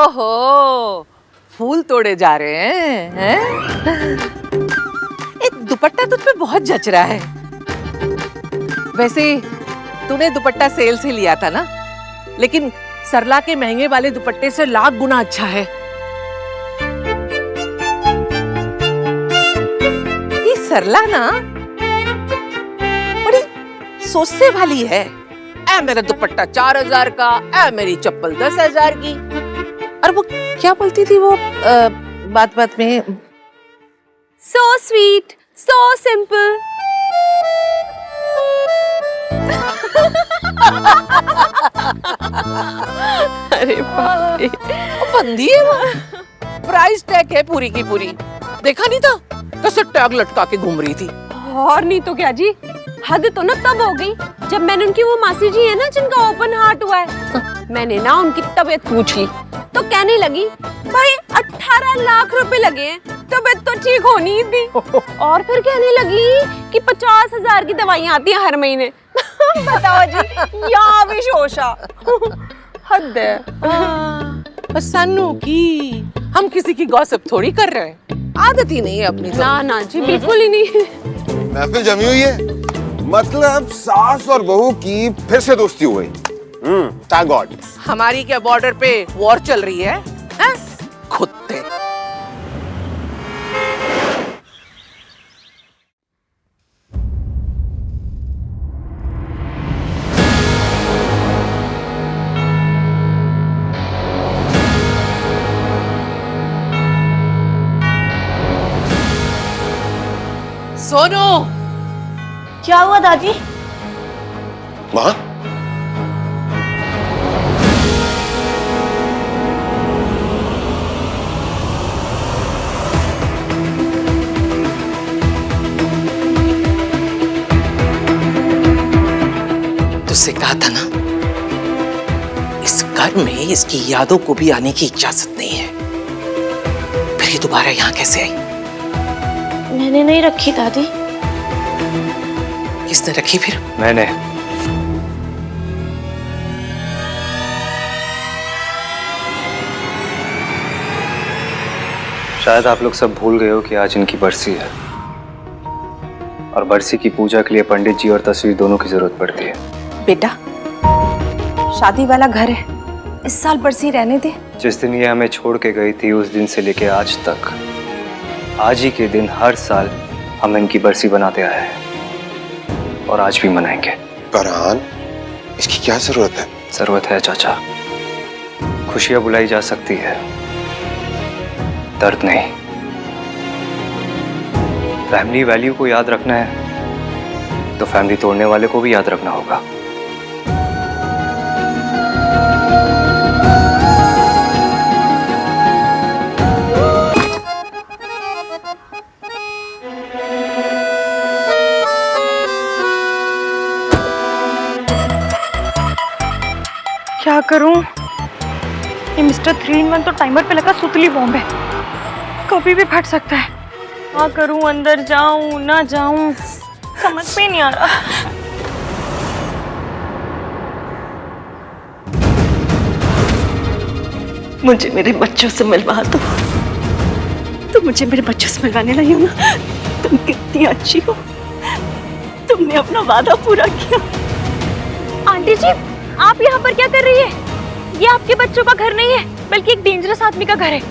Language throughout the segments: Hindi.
ओहो, फूल तोड़े जा रहे हैं? एक दुपट्टा तुझ पे बहुत जच रहा है। वैसे तूने दुपट्टा सेल से लिया था ना, लेकिन सरला के महंगे वाले दुपट्टे से लाख गुना अच्छा है। ये सरला ना बड़ी सोचने वाली है। ऐ मेरा दुपट्टा 4000 का, ऐ मेरी चप्पल 10,000 की। और वो क्या बोलती थी वो बात बात में, सो स्वीट, सो सिंपल। अरे बाप रे, वो बंदी है वो। प्राइस टैग है पूरी की पूरी। देखा नहीं था कैसे टैग लटका के घूम रही थी। और नहीं तो क्या जी, हद तो ना तब हो गई जब मैंने उनकी वो मासी जी है ना जिनका ओपन हार्ट हुआ है, मैंने ना उनकी तबीयत पूछ ली तो कहने लगी भाई 18 लाख रुपए लगे हैं, तबीयत तो ठीक होनी ही थी। और फिर कहने लगी कि 50,000 की दवाइयाँ आती हैं हर महीने। बताओ जी, या विशोषा। हद है। सन्नू की, हम किसी की गॉसिप थोड़ी कर रहे हैं, आदत ही नहीं है अपनी। ना ना जी, बिल्कुल ही नहीं। महफिल जमी हुई है, मतलब सास और बहू की फिर से दोस्ती हो गई। Thank God. हमारी क्या बॉर्डर पे वॉर चल रही है, हैं? कुत्ते। सोनू, क्या हुआ दादी? माँ, तुझसे कहा था ना, इस घर में इसकी यादों को भी आने की इजाजत नहीं है। फिर ये दोबारा यहाँ कैसे आई? मैंने नहीं रखी दादी। किसने रखी फिर? मैंने। शायद आप लोग सब भूल गए हो कि आज इनकी बरसी है, और बरसी की पूजा के लिए पंडित जी और तस्वीर दोनों की जरूरत पड़ती है। बेटा, शादी वाला घर है, इस साल बरसी रहने दे। जिस दिन ये हमें छोड़ के गई थी उस दिन से लेके आज तक, आज ही के दिन हर साल हम इनकी बरसी बनाते आए हैं, और आज भी मनाएंगे। फरहान, इसकी क्या जरूरत है? जरूरत है चाचा। खुशियां बुलाई जा सकती है, दर्द नहीं। फैमिली वैल्यू को याद रखना है तो फैमिली तोड़ने वाले को भी याद रखना होगा। क्या करूं? ये मिस्टर 3-in-1 तो टाइमर पे लगा सुतली बॉम्ब है, कभी भी फट सकता है। क्या करूं, अंदर जाऊं ना जाऊं, समझ में नहीं आ रहा। मुझे मेरे बच्चों से मिलवा दो। तुम मुझे मेरे बच्चों से मिलवाने लाई हो ना? तुम कितनी अच्छी हो, तुमने अपना वादा पूरा किया। आंटी जी, आप यहाँ पर क्या कर रही है? ये आपके बच्चों का घर नहीं है, बल्कि एक डेंजरस आदमी का घर है।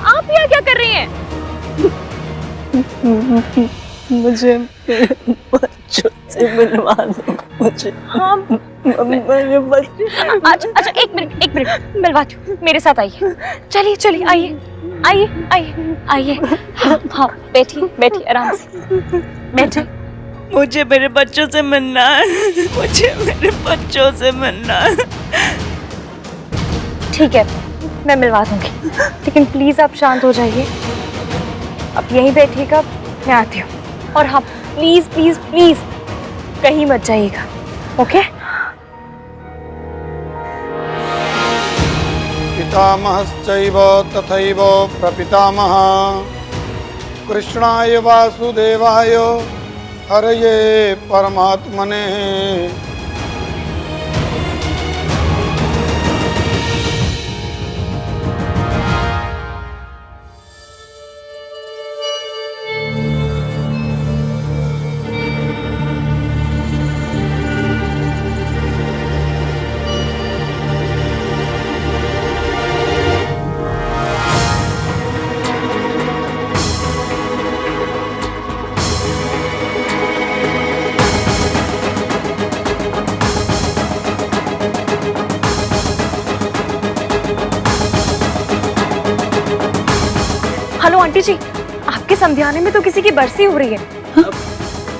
आप यहाँ क्या कर रही हैं? मुझे बच्चों से मिलवा दो। मुझे मेरे बच्चे। अच्छा, एक मिनट मिलवाती हूँ, मेरे साथ आइए। चलिए चलिए, आइए। हाँ, बैठिए आराम से बैठिए। मुझे मेरे बच्चों से मिलना है, मुझे मेरे बच्चों से मिलना है। ठीक है, मैं मिलवा दूंगी, लेकिन प्लीज आप शांत हो जाइए। आप यहीं बैठिएगा, मैं आती हूँ। और हाँ, प्लीज प्लीज प्लीज कहीं मत जाइएगा, ओके? पितामहश्चैव तथैव प्रपितामह। कृष्णाय वासुदेवाय हरये परमात्मने। हेलो आंटी जी, आपके समझाने में तो किसी की बरसी हो रही है।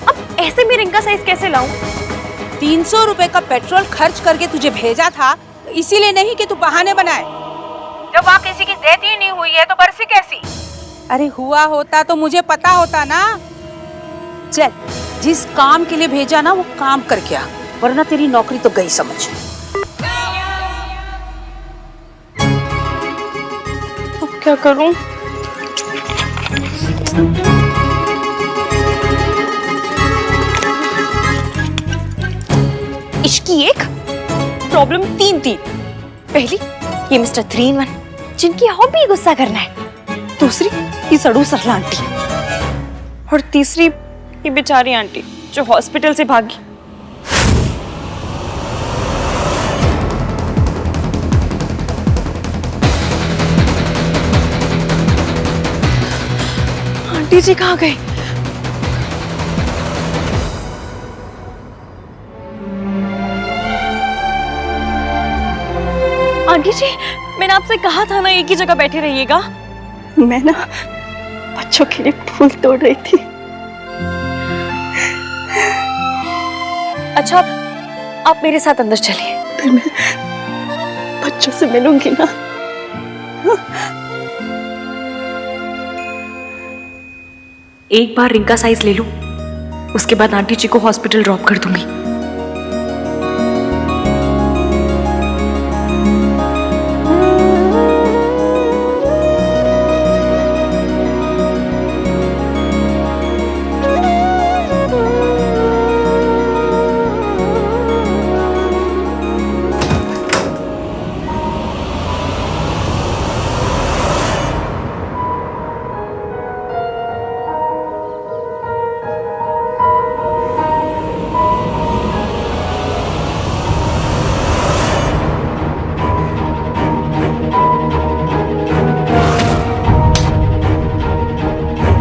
अब ऐसे में रिंका साइज कैसे लाऊं? 300 रुपए का पेट्रोल खर्च करके तुझे भेजा था, इसीलिए नहीं कि तू बहाने बनाए। जब वहाँ किसी की डेथ ही नहीं हुई है तो बरसी कैसी? अरे हुआ होता तो मुझे पता होता ना। चल, जिस काम के लिए भेजा ना वो काम करके आ, वरना तेरी नौकरी तो गई समझ। अब क्या करूं? इश्की एक, प्रॉब्लम तीन थी। पहली, ये मिस्टर 3 in 1 जिनकी हॉबी गुस्सा करना है। दूसरी, ये सड़ू सरला आंटी। और तीसरी, ये बेचारी आंटी जो हॉस्पिटल से भागी। आंटी जी कहाँ गए? आंटी जी, मैंने आपसे कहा था ना एक ही जगह बैठे रहिएगा। मैं ना बच्चों के लिए फूल तोड़ रही थी। अच्छा, आप मेरे साथ अंदर चलिए। फिर मैं बच्चों से मिलूंगी ना। एक बार रिंका साइज ले लूं, उसके बाद आंटी जी को हॉस्पिटल ड्रॉप कर दूंगी।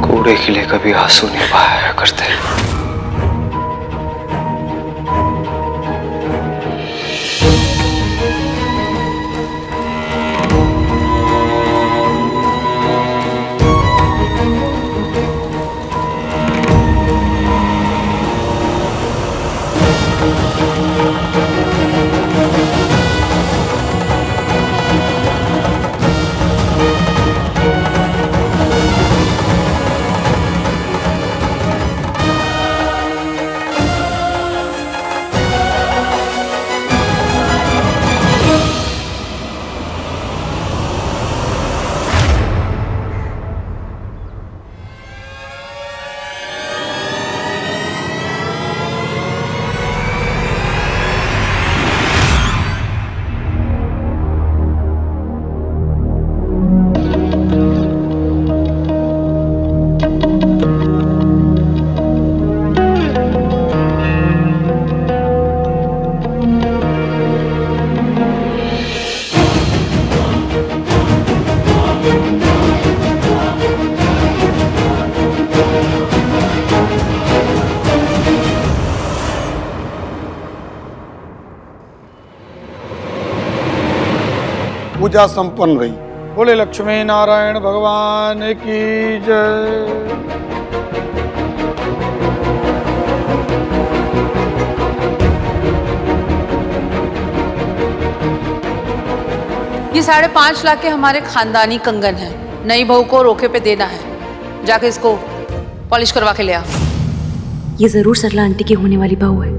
कूड़े के लिए कभी आंसू नहीं बहाया करते। पूजा संपन्न रही। बोले लक्ष्मी नारायण भगवान की जय। ये 5.5 लाख के हमारे खानदानी कंगन है। नई बहू को रोके पे देना है। जाके इसको पॉलिश करवा के ले आ। ये जरूर सरला आंटी की होने वाली बहू है।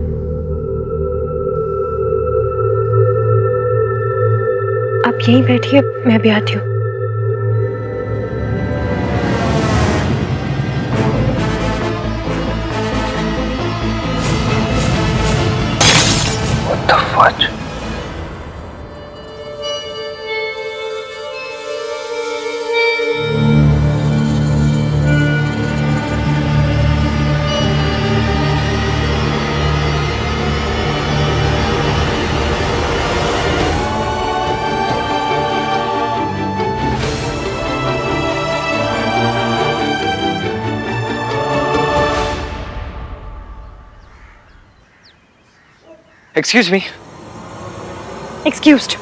आप यहीं बैठिए, मैं भी आती हूँ। What the fudge? Excuse me. Excused.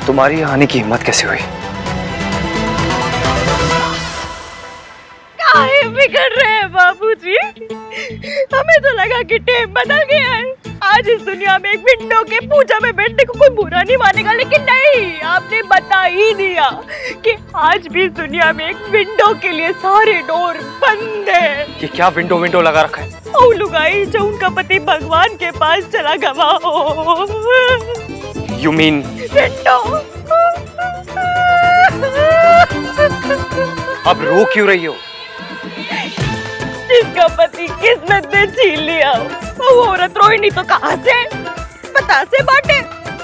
तुम्हारी यहाँ आने की हिम्मत कैसे हुई? काहे बिगड़ रहे हैं बाबूजी? हमें तो लगा कि टेप बदल गया है। आज इस दुनिया में एक विंडो के पूजा में बैठने को कोई बुरा नहीं मानेगा, लेकिन नहीं, आपने बता ही दिया कि आज भी इस दुनिया में एक विंडो के लिए सारे डोर बंद है। ये क्या विंडो लगा रखा है? ओ लुगाई, जो उनका पति भगवान के पास चला गवा हो। You mean? विंडो। अब रो क्यों रही हो? जिसका पति किस्मत ने छीन लिया, वो औरत रोई नहीं तो कहाँ से? बतासे बांटे,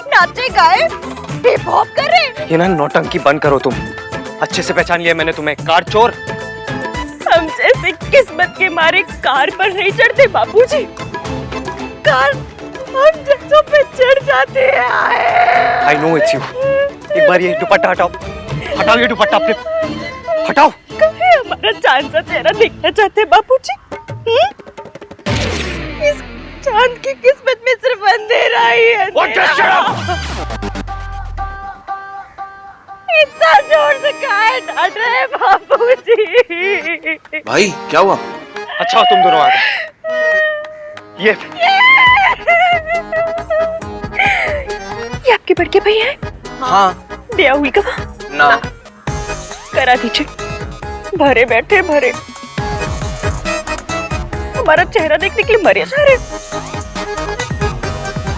नाचे गाए, हिप हॉप करे। ये ना नौटंकी बंद करो तुम। अच्छे से पहचान लिया मैंने तुम्हें, कार चोर। हम जैसे किस्मत के मारे कार पर नहीं चढ़ते बाबूजी। कार हम जैसों पे चढ़ जाते हैं। I know it's you। एक बार ये दुपट्टा हटाओ, हटाओ ये दुपट्टा अपने, हटाओ। कहीं हमारा चांद सा चेहरा देखना चाहते हैं बाबूजी? इस चांद की किस्मत में सिर्फ अंधेरा ही है। इतना जोर से काहे डांट रहे हैं बाबूजी? भाई क्या हुआ? अच्छा तुम दोनों आ गए। ये आपके बड़के भाई हैं? हाँ। दिया हुई का ना करा दीजिए। भरे बैठे भरे, हमारा चेहरा देखने के लिए मरे जा रहे।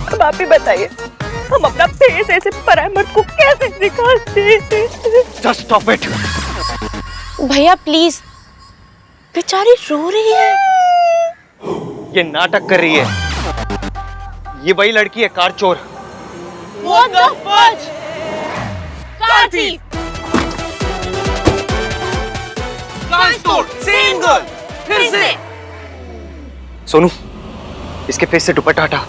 अब आप ही बताइए, हम अपना फेस ऐसे पराये मर्द को कैसे दिखाते? Just stop it। भैया प्लीज, बेचारी रो रही है। ये नाटक कर रही है। ये वही लड़की है कार चोर। What the fudge? कार थी। फिर से। सोनू, इसके फेस से दुपट्टा हटा।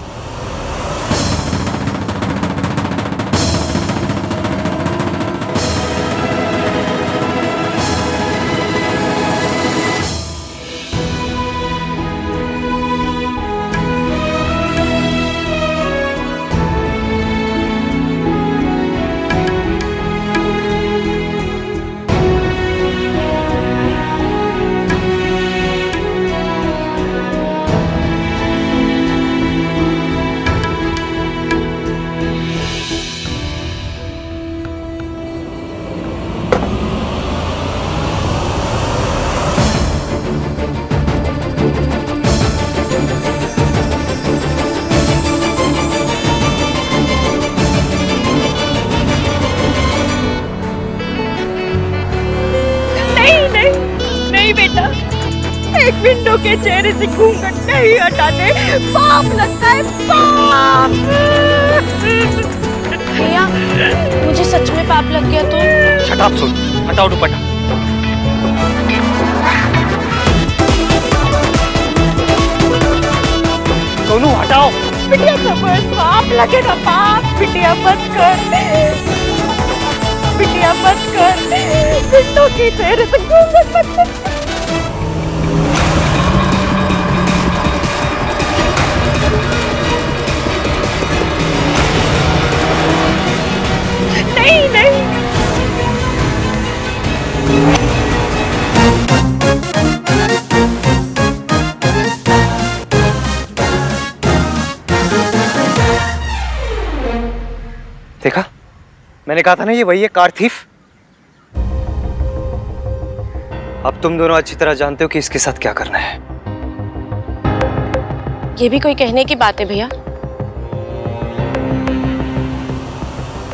एक विंडो के चेहरे से घूंघट नहीं हटाते, पाप लगता है, पाप। भैया मुझे सच में पाप लग गया तो? शट अप सोनू, हटाओ दुपट्टा। सोनू हटाओ। बिटिया समझ, पाप लगेगा, पाप। बिटिया मत कर, बिटिया मत कर, विंडो के चेहरे से घूंघट मत कर। नहीं नहीं, देखा, मैंने कहा था ना ये वही है कार थीफ। अब तुम दोनों अच्छी तरह जानते हो कि इसके साथ क्या करना है। ये भी कोई कहने की बात है भैया?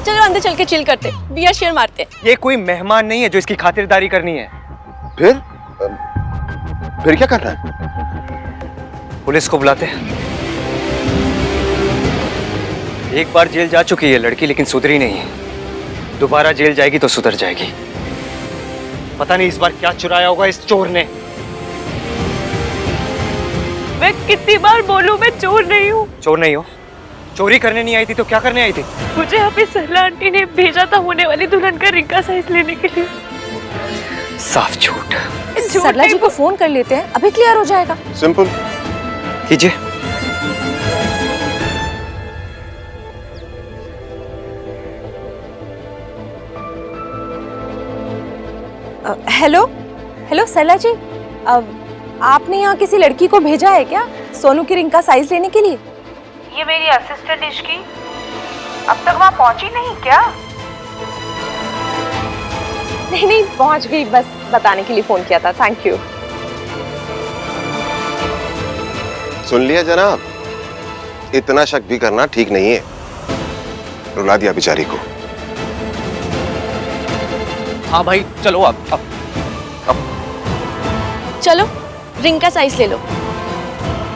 चलो अंदर चल के चिल करते, बियर शेयर मारते। ये कोई मेहमान नहीं है जो इसकी खातिरदारी करनी है। फिर क्या करना है? पुलिस को बुलाते हैं। एक बार जेल जा चुकी है लड़की, लेकिन सुधरी नहीं है। दोबारा जेल जाएगी तो सुधर जाएगी। पता नहीं इस बार क्या चुराया होगा इस चोर ने। मैं कितनी बार बोलूं मैं चोर नहीं हूँ। चोर नहीं हो? चोरी करने नहीं आई थी तो क्या करने आई थी? मुझे अभी सरला आंटी ने भेजा था होने वाली दुल्हन का रिंग का साइज लेने के लिए। साफ झूठ। सरला जी को फोन कर लेते हैं, अभी क्लियर हो जाएगा। सिंपल। कीजिए। हेलो हेलो सैला जी, आपने यहाँ किसी लड़की को भेजा है क्या सोनू की रिंग का साइज लेने के लिए? ये मेरी असिस्टेंट इश्की अब तक वहाँ पहुँची नहीं क्या? नहीं नहीं, पहुँच गई, बस बताने के लिए फोन किया था। Thank you. सुन लिया जनाब, इतना शक भी करना ठीक नहीं है। रुला दिया बेचारी को। हाँ भाई चलो अब चलो रिंग का साइज ले लो।